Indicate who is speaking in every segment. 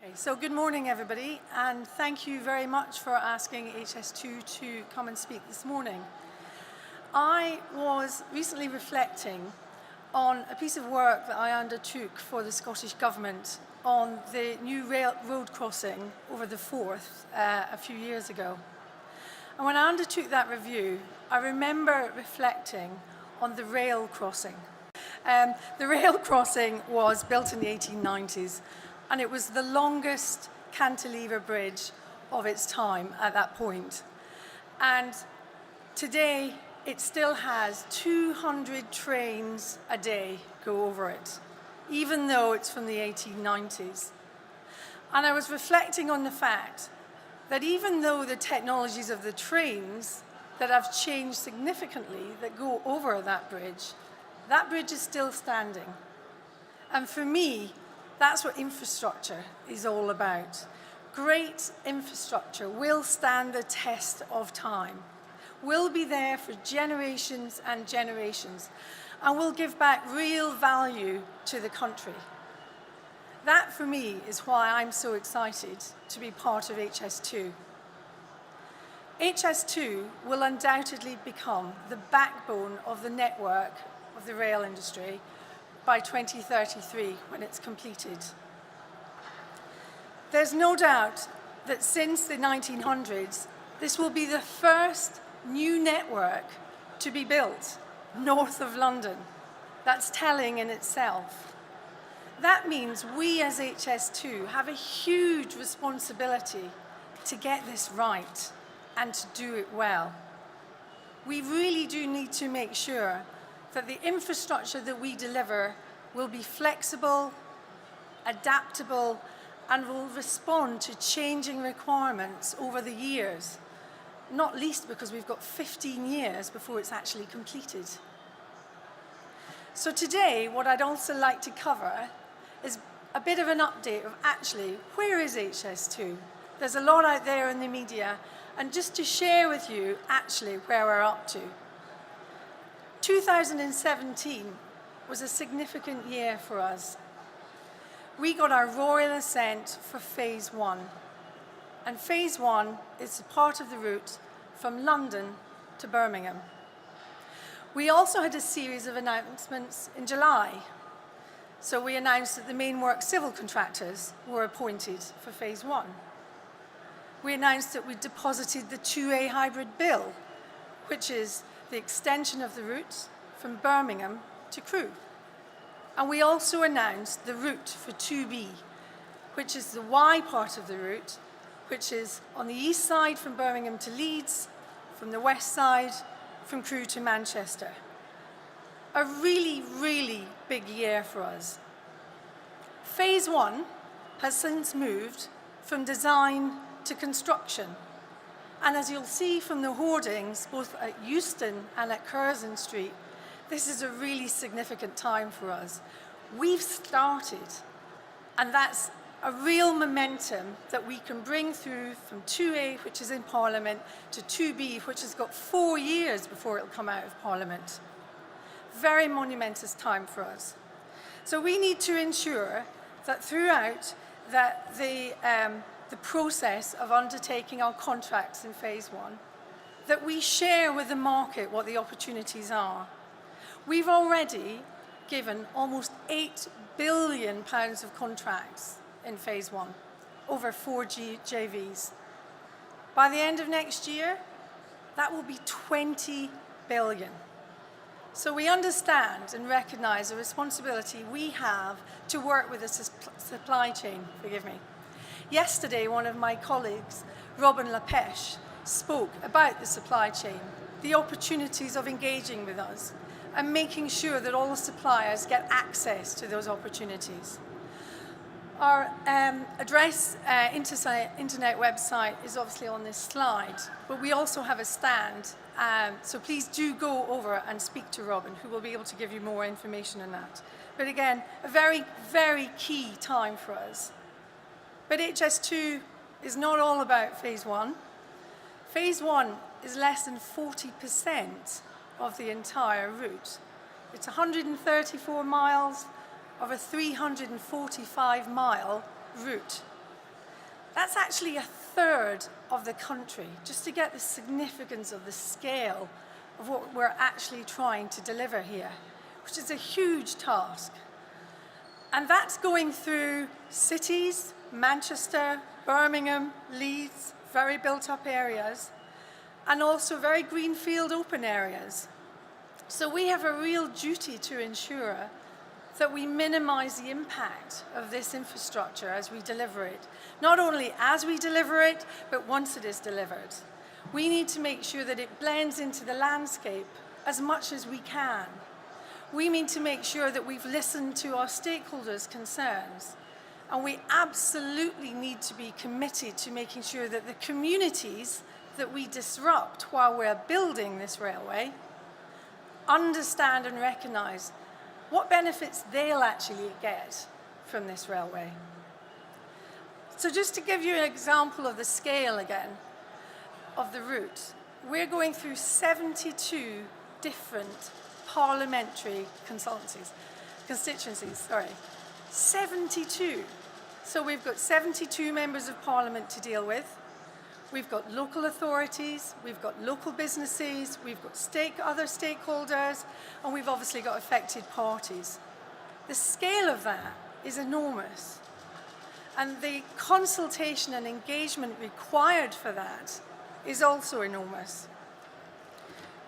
Speaker 1: Okay, so good morning everybody, and thank you very much for asking HS2 to come and speak this morning. I was recently reflecting on a piece of work that I undertook for the Scottish Government on the new road crossing over the Forth a few years ago. And when I undertook that review, I remember reflecting on the rail crossing. The rail crossing was built in the 1890s, and it was the longest cantilever bridge of its time at that point. And today, it still has 200 trains a day go over it, even though it's from the 1890s. And I was reflecting on the fact that even though the technologies of the trains that have changed significantly that go over that bridge is still standing. And for me, that's what infrastructure is all about. Great infrastructure will stand the test of time, will be there for generations and generations, and will give back real value to the country. That, for me, is why I'm so excited to be part of HS2. HS2 will undoubtedly become the backbone of the network of the rail industry by 2033, when it's completed. There's no doubt that since the 1900s, this will be the first new network to be built north of London. That's telling in itself. That means we as HS2 have a huge responsibility to get this right and to do it well. We really do need to make sure that the infrastructure that we deliver will be flexible, adaptable, and will respond to changing requirements over the years, not least because we've got 15 years before it's actually completed. So today, what I'd also like to cover is a bit of an update of actually, where is HS2? There's a lot out there in the media, and just to share with you actually where we're up to. 2017 was a significant year for us. We got our royal assent for phase 1. And phase 1 is a part of the route from London to Birmingham. We also had a series of announcements in July. So we announced that the main work civil contractors were appointed for phase 1. We announced that we deposited the 2A hybrid bill, which is the extension of the route from Birmingham to Crewe. And we also announced the route for 2B, which is the Y part of the route, which is on the east side from Birmingham to Leeds, from the west side from Crewe to Manchester. A really, really big year for us. Phase 1 has since moved from design to construction. And as you'll see from the hoardings, both at Euston and at Curzon Street, this is a really significant time for us. We've started, and that's a real momentum that we can bring through from 2A, which is in Parliament, to 2B, which has got 4 years before it'll come out of Parliament. Very monumentous time for us. So we need to ensure that throughout that the process of undertaking our contracts in phase 1, that we share with the market what the opportunities are. We've already given almost £8 billion of contracts in phase 1, over 4 JVs. By the end of next year, that will be 20 billion. So we understand and recognize the responsibility we have to work with the supply chain, forgive me. Yesterday, one of my colleagues, Robin Lapeche, spoke about the supply chain, the opportunities of engaging with us, and making sure that all the suppliers get access to those opportunities. Our address internet website is obviously on this slide, but we also have a stand, so please do go over and speak to Robin, who will be able to give you more information on that. But again, a very, very key time for us. But HS2 is not all about phase 1. Phase 1 is less than 40% of the entire route. It's 134 miles of a 345-mile route. That's actually a third of the country, just to get the significance of the scale of what we're actually trying to deliver here, which is a huge task. And that's going through cities, Manchester, Birmingham, Leeds, very built-up areas, and also very greenfield open areas. So we have a real duty to ensure that we minimize the impact of this infrastructure as we deliver it. Not only as we deliver it, but once it is delivered. We need to make sure that it blends into the landscape as much as we can. We need to make sure that we've listened to our stakeholders' concerns. And we absolutely need to be committed to making sure that the communities that we disrupt while we're building this railway understand and recognize what benefits they'll actually get from this railway. So just to give you an example of the scale again of the route, we're going through 72 different parliamentary constituencies, 72. So we've got 72 members of parliament to deal with. We've got local authorities, we've got local businesses, we've got other stakeholders, and we've obviously got affected parties. The scale of that is enormous. And the consultation and engagement required for that is also enormous.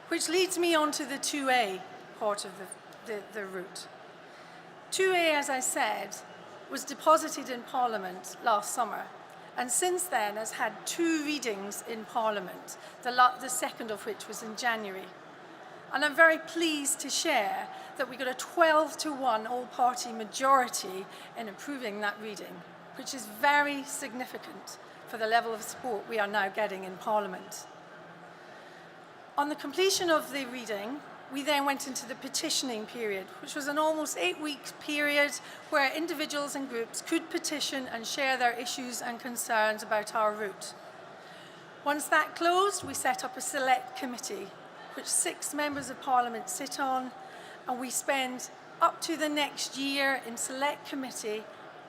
Speaker 1: Which leads me on to the 2A part of the route. 2A, as I said, was deposited in Parliament last summer, and since then has had 2 readings in Parliament, the second of which was in January. And I'm very pleased to share that we got a 12-1 all-party majority in approving that reading, which is very significant for the level of support we are now getting in Parliament. On the completion of the reading, we then went into the petitioning period, which was an almost 8-week period where individuals and groups could petition and share their issues and concerns about our route. Once that closed, we set up a select committee, which 6 members of Parliament sit on, and we spend up to the next year in select committee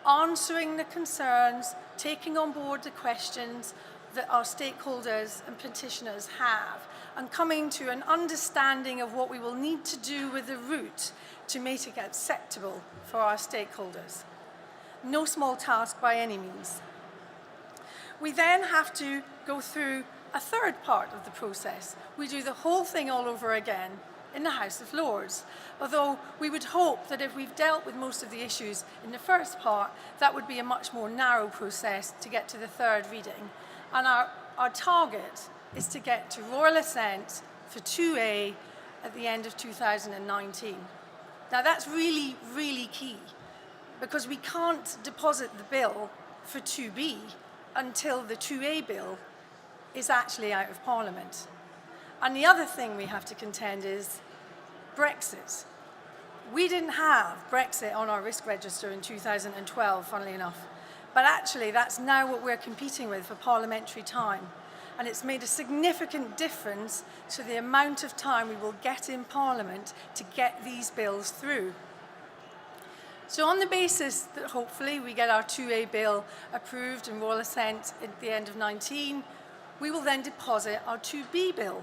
Speaker 1: answering the concerns, taking on board the questions that our stakeholders and petitioners have, and coming to an understanding of what we will need to do with the route to make it acceptable for our stakeholders. No small task by any means. We then have to go through a third part of the process. We do the whole thing all over again in the House of Lords, although we would hope that if we've dealt with most of the issues in the first part, that would be a much more narrow process to get to the third reading. And our target is to get to royal assent for 2A at the end of 2019. Now that's really, really key, because we can't deposit the bill for 2B until the 2A bill is actually out of Parliament. And the other thing we have to contend is Brexit. We didn't have Brexit on our risk register in 2012, funnily enough, but actually that's now what we're competing with for parliamentary time. And it's made a significant difference to the amount of time we will get in Parliament to get these bills through. So on the basis that hopefully we get our 2A bill approved and royal assent at the end of 19, we will then deposit our 2B bill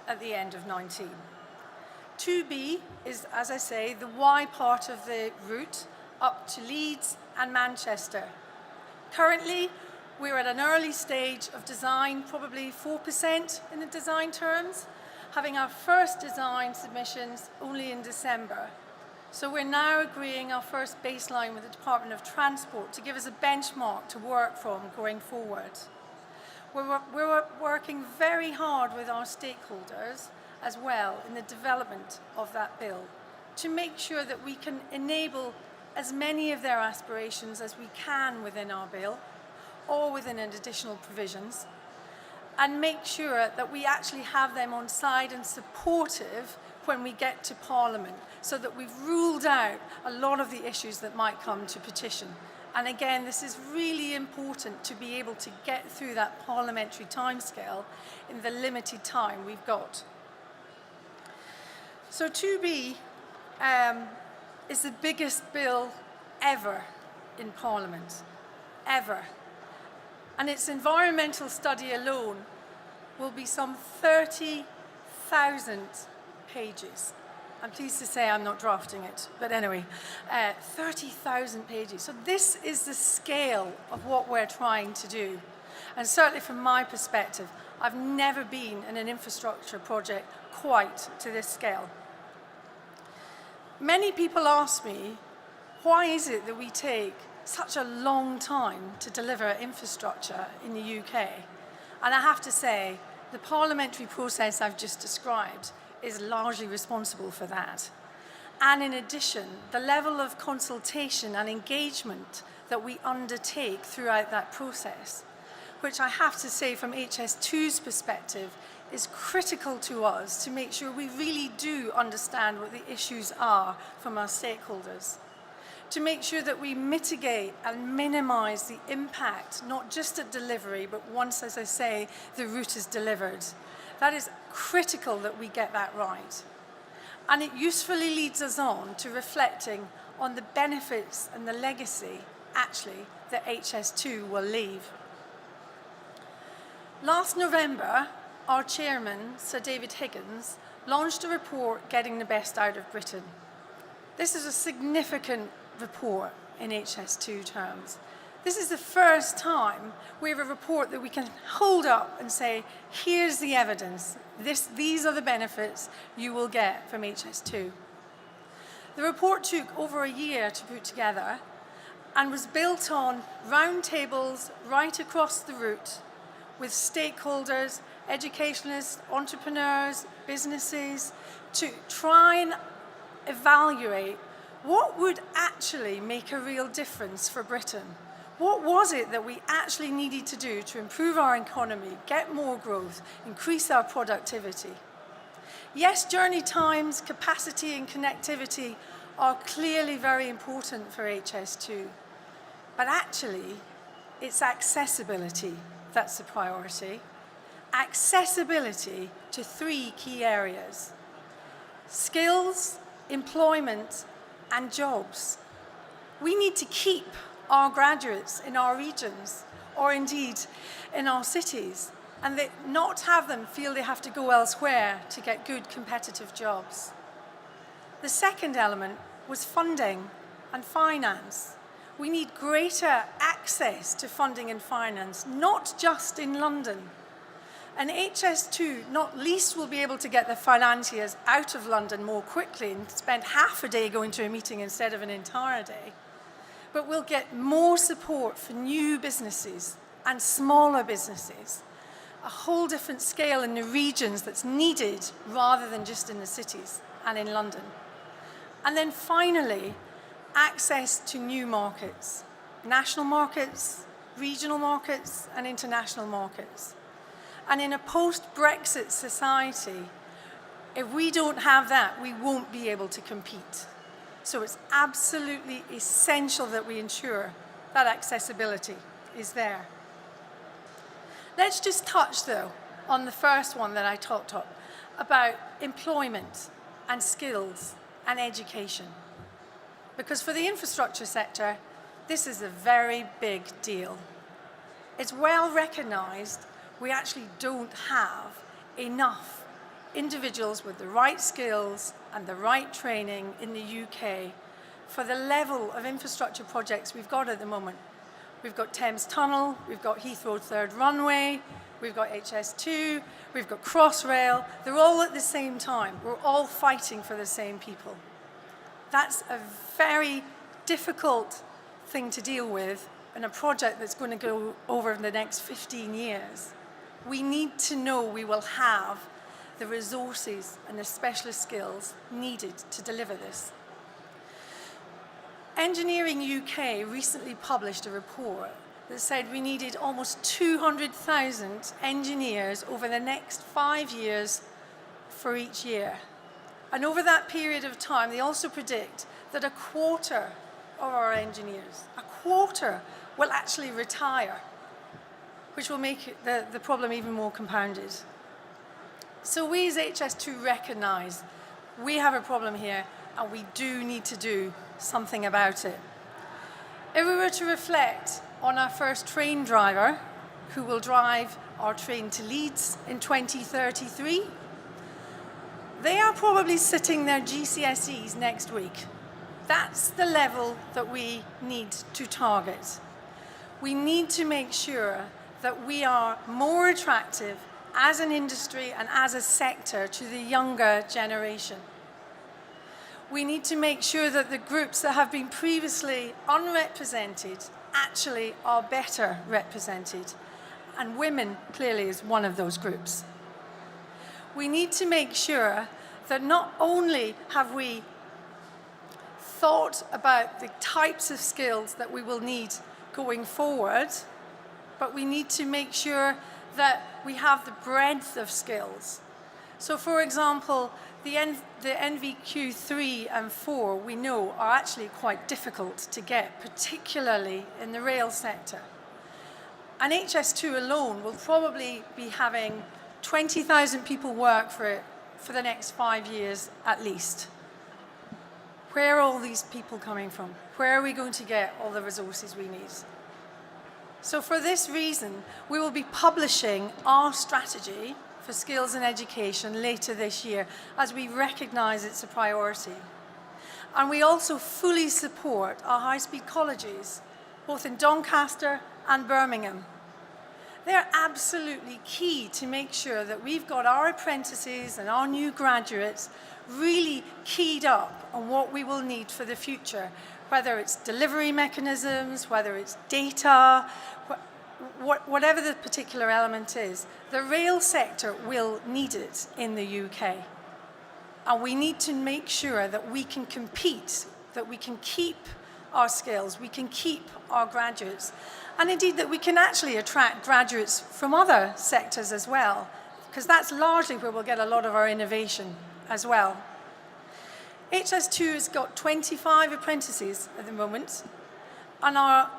Speaker 1: at the end of 19. 2B is, as I say, the Y part of the route up to Leeds and Manchester. Currently, we're at an early stage of design, probably 4% in the design terms, having our first design submissions only in December. So we're now agreeing our first baseline with the Department of Transport to give us a benchmark to work from going forward. We're working very hard with our stakeholders as well in the development of that bill to make sure that we can enable as many of their aspirations as we can within our bill or within additional provisions, and make sure that we actually have them on side and supportive when we get to Parliament, so that we've ruled out a lot of the issues that might come to petition. And again, this is really important to be able to get through that parliamentary timescale in the limited time we've got. So 2B is the biggest bill ever in Parliament, ever. And its environmental study alone will be some 30,000 pages. I'm pleased to say I'm not drafting it, but anyway, 30,000 pages. So this is the scale of what we're trying to do. And certainly from my perspective, I've never been in an infrastructure project quite to this scale. Many people ask me, why is it that we take such a long time to deliver infrastructure in the UK? And I have to say, the parliamentary process I've just described is largely responsible for that. And in addition, the level of consultation and engagement that we undertake throughout that process, which I have to say from HS2's perspective is critical to us to make sure we really do understand what the issues are from our stakeholders, to make sure that we mitigate and minimize the impact, not just at delivery, but once, as I say, the route is delivered. That is critical that we get that right. And it usefully leads us on to reflecting on the benefits and the legacy, actually, that HS2 will leave. Last November, our chairman, Sir David Higgins, launched a report, Getting the Best Out of Britain. This is a significant report in HS2 terms. This is the first time we have a report that we can hold up and say, here's the evidence, these are the benefits you will get from HS2. The report took over a year to put together and was built on roundtables right across the route with stakeholders, educationalists, entrepreneurs, businesses, to try and evaluate what would actually make a real difference for Britain. What was it that we actually needed to do to improve our economy, get more growth, increase our productivity? Yes, journey times, capacity and connectivity are clearly very important for HS2, but actually it's accessibility that's the priority. Accessibility to three key areas: skills, employment, and jobs. We need to keep our graduates in our regions, or indeed in our cities, and not have them feel they have to go elsewhere to get good competitive jobs. The second element was funding and finance. We need greater access to funding and finance, not just in London. And HS2, not least, will be able to get the financiers out of London more quickly and spend half a day going to a meeting instead of an entire day. But we'll get more support for new businesses and smaller businesses, a whole different scale in the regions that's needed rather than just in the cities and in London. And then finally, access to new markets, national markets, regional markets, and international markets. And in a post-Brexit society, if we don't have that, we won't be able to compete. So it's absolutely essential that we ensure that accessibility is there. Let's just touch, though, on the first one that I talked about employment and skills and education. Because for the infrastructure sector, this is a very big deal. It's well recognized we actually don't have enough individuals with the right skills and the right training in the UK for the level of infrastructure projects we've got at the moment. We've got Thames Tunnel, we've got Heathrow Third Runway, we've got HS2, we've got Crossrail. They're all at the same time. We're all fighting for the same people. That's a very difficult thing to deal with in a project that's going to go over in the next 15 years. We need to know we will have the resources and the specialist skills needed to deliver this. Engineering UK recently published a report that said we needed almost 200,000 engineers over the next 5 years for each year. And over that period of time, they also predict that a quarter of our engineers, a quarter, will actually retire, which will make the problem even more compounded. So we as HS2 recognise we have a problem here and we do need to do something about it. If we were to reflect on our first train driver, who will drive our train to Leeds in 2033, they are probably sitting their GCSEs next week. That's the level that we need to target. We need to make sure that we are more attractive as an industry and as a sector to the younger generation. We need to make sure that the groups that have been previously unrepresented actually are better represented. And women clearly is one of those groups. We need to make sure that not only have we thought about the types of skills that we will need going forward, but we need to make sure that we have the breadth of skills. So for example, the NVQ 3 and 4 we know are actually quite difficult to get, particularly in the rail sector. And HS2 alone will probably be having 20,000 people work for it for the next 5 years at least. Where are all these people coming from? Where are we going to get all the resources we need? So for this reason, we will be publishing our strategy for skills and education later this year as we recognise it's a priority. And we also fully support our high-speed colleges, both in Doncaster and Birmingham. They're absolutely key to make sure that we've got our apprentices and our new graduates really keyed up on what we will need for the future, whether it's delivery mechanisms, whether it's data, whatever the particular element is. The rail sector will need it in the UK. And we need to make sure that we can compete, that we can keep our skills, we can keep our graduates, and indeed that we can actually attract graduates from other sectors as well, because that's largely where we'll get a lot of our innovation as well. HS2 has got 25 apprentices at the moment, and our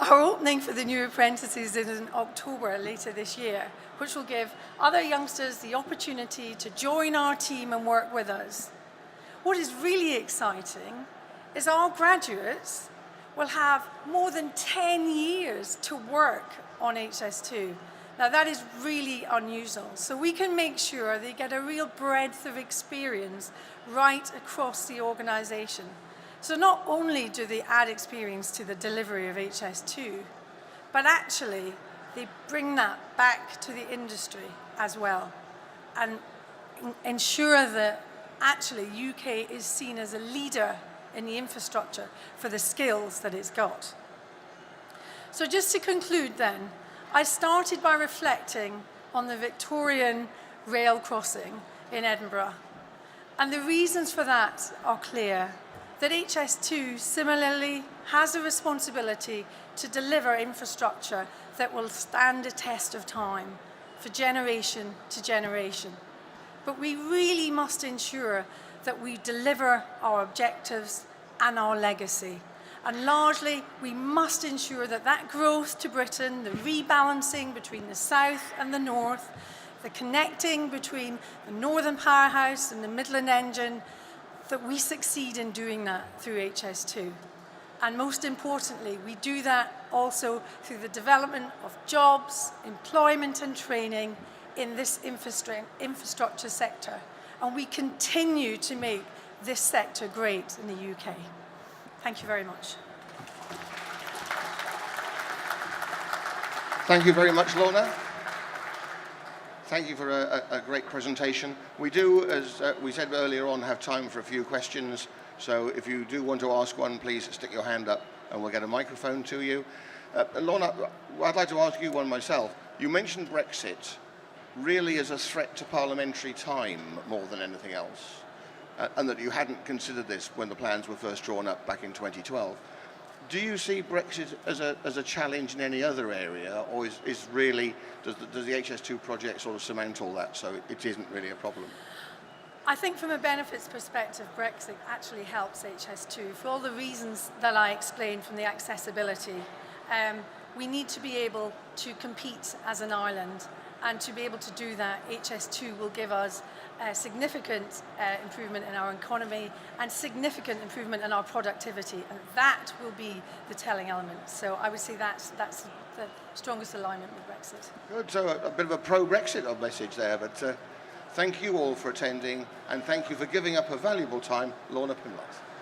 Speaker 1: opening for the new apprentices is in October later this year, which will give other youngsters the opportunity to join our team and work with us. What is really exciting is our graduates will have more than 10 years to work on HS2. Now that is really unusual. So we can make sure they get a real breadth of experience right across the organisation. So not only do they add experience to the delivery of HS2, but actually they bring that back to the industry as well and ensure that actually UK is seen as a leader in the infrastructure for the skills that it's got. So just to conclude then, I started by reflecting on the Victorian rail crossing in Edinburgh. And the reasons for that are clear, that HS2 similarly has a responsibility to deliver infrastructure that will stand a test of time for generation to generation. But we really must ensure that we deliver our objectives and our legacy. And largely, we must ensure that that growth to Britain, the rebalancing between the south and the north, the connecting between the Northern Powerhouse and the Midland Engine, that we succeed in doing that through HS2. And most importantly, we do that also through the development of jobs, employment and training in this infrastructure sector. And we continue to make this sector great in the UK. Thank you very much.
Speaker 2: Thank you very much, Lorna. Thank you for a great presentation. We do, as we said earlier on, have time for a few questions. So if you do want to ask one, please stick your hand up and we'll get a microphone to you. Lorna, I'd like to ask you one myself. You mentioned Brexit really as a threat to parliamentary time more than anything else, and that you hadn't considered this when the plans were first drawn up back in 2012. Do you see Brexit as a challenge in any other area, or is really, does the HS2 project sort of cement all that, so it isn't really a problem?
Speaker 1: I think from a benefits perspective, Brexit actually helps HS2 for all the reasons that I explained from the accessibility. We need to be able to compete as an island, and to be able to do that, HS2 will give us significant improvement in our economy and significant improvement in our productivity, and that will be the telling element. So I would say that's the strongest alignment with Brexit.
Speaker 2: Good, so a bit of a pro-Brexit message there, but thank you all for attending, and thank you for giving up a valuable time, Lorna Pimlott.